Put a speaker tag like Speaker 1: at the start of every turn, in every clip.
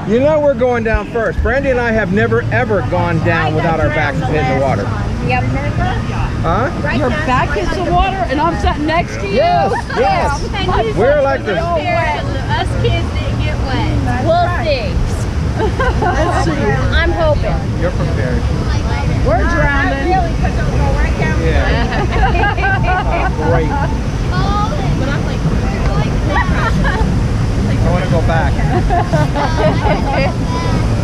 Speaker 1: You know we're going down first. Brandy and I have never ever gone down without our backs hitting the water.
Speaker 2: Yep.
Speaker 1: Huh?
Speaker 3: Your back hits the water and I'm sitting next to you?
Speaker 1: Yes, yes. We're like this.
Speaker 2: Us kids didn't get wet. We'll see.
Speaker 3: Let's see.
Speaker 2: I'm hoping.
Speaker 1: You're prepared.
Speaker 3: We're drowning.
Speaker 1: Yeah. Great.
Speaker 2: But I'm like,
Speaker 1: I want to go back.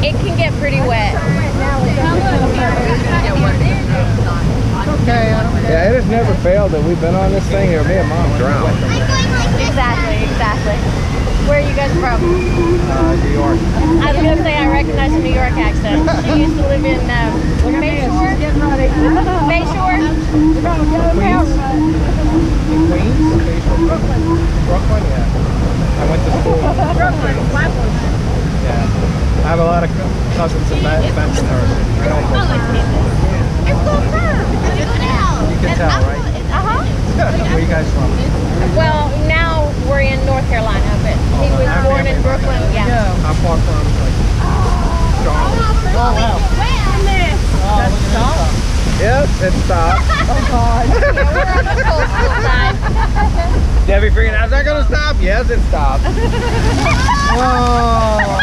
Speaker 2: it can get pretty wet.
Speaker 3: Okay.
Speaker 1: Yeah, it has never failed that we've been on this thing here. Me and Mom drowned.
Speaker 2: Exactly, exactly. Where are you guys from?
Speaker 1: New York.
Speaker 2: I was going to say I recognize a New York accent. She used to live in Bayshore? Bayshore?
Speaker 1: Queens? In Queens? Brooklyn. Brooklyn, yeah. I went to school.
Speaker 2: Brooklyn,
Speaker 1: Yeah. I have a lot of cousins in Bensonhurst. I know most of them.
Speaker 2: It's so fun.
Speaker 1: You can tell, right?
Speaker 2: Uh-huh.
Speaker 1: Where are you guys from?
Speaker 2: Well, now we're in North Carolina, but he was born in Brooklyn. Yeah.
Speaker 1: How far from, like, Charlotte?
Speaker 3: Oh, wow. That's stop?
Speaker 1: Yes, it stopped.
Speaker 3: Oh, God.
Speaker 2: Yeah, we're on the coastal side.
Speaker 1: Debbie figured out, is that going to stop? Yes, it stopped. Oh.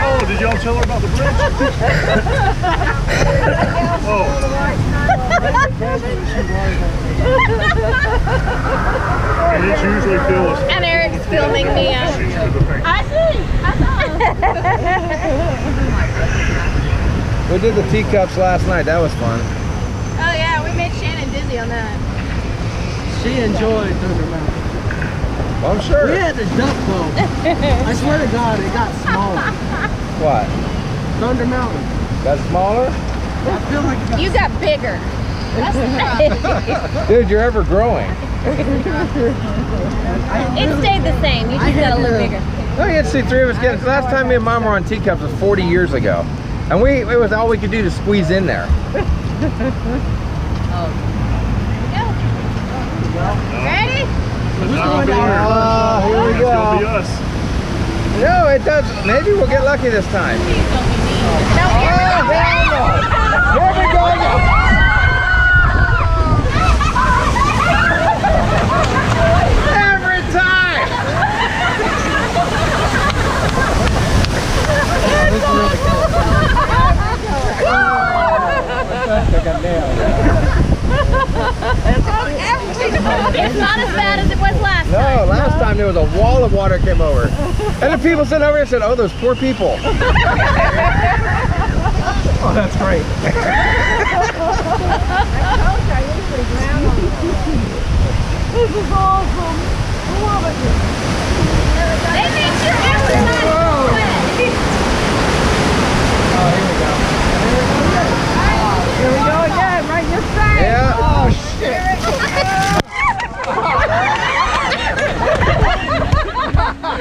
Speaker 4: Oh, did y'all tell her about the bridge? Oh. And it's usually Phyllis.
Speaker 2: And Eric's filming me. I see.
Speaker 1: We did the teacups last night. That was fun.
Speaker 2: Oh yeah, we made Shannon dizzy on that.
Speaker 3: She enjoyed Thunder Mountain.
Speaker 1: Well, I'm sure.
Speaker 3: We had to duck though. I swear to God, it got smaller.
Speaker 1: What?
Speaker 3: Thunder Mountain.
Speaker 1: Got smaller?
Speaker 3: I feel like it got
Speaker 2: You got bigger.
Speaker 1: Dude, you're ever growing.
Speaker 2: It stayed the same. You just got a little bigger.
Speaker 1: No, you had to see three of us get. Last time me and Mom were on teacups was 40 years ago. And it was all we could do to squeeze in there.
Speaker 2: Ready?
Speaker 1: Here we
Speaker 4: It's gonna be
Speaker 1: go.
Speaker 4: us.
Speaker 1: No, it does. Maybe we'll get lucky this time.
Speaker 2: No,
Speaker 1: Oh, hell no. Here we go. Every time. I got nailed.
Speaker 2: It's not as bad as it was last time.
Speaker 1: No, last time there was a wall of water came over. And the people sitting over here said, oh, those poor people. Oh, that's great.
Speaker 3: This is awesome. I love it.
Speaker 2: They make sure everybody's wet.
Speaker 1: Oh, here we go.
Speaker 3: Here we go again, right in your face.
Speaker 1: Yeah. Oh, shit.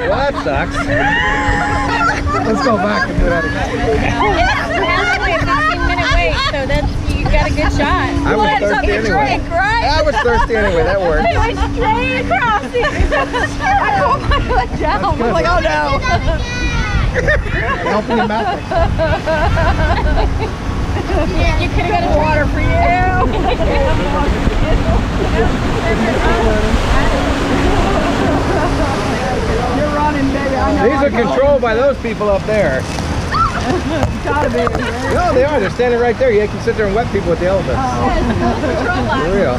Speaker 1: Well, that sucks. Let's go back and do that again.
Speaker 2: It's only a 15-minute wait, so you got a good shot.
Speaker 1: I was thirsty anyway. I was thirsty anyway. That worked.
Speaker 2: It went straight across. I pulled my foot down.
Speaker 3: I'm like, oh no.
Speaker 1: Helping him out.
Speaker 2: You could have got a water for
Speaker 3: You're running, baby. I know.
Speaker 1: These are controlled by those people up there.
Speaker 3: Gotta be.
Speaker 1: No, they are. They're standing right there. You can sit there and wet people with the elephants. For real.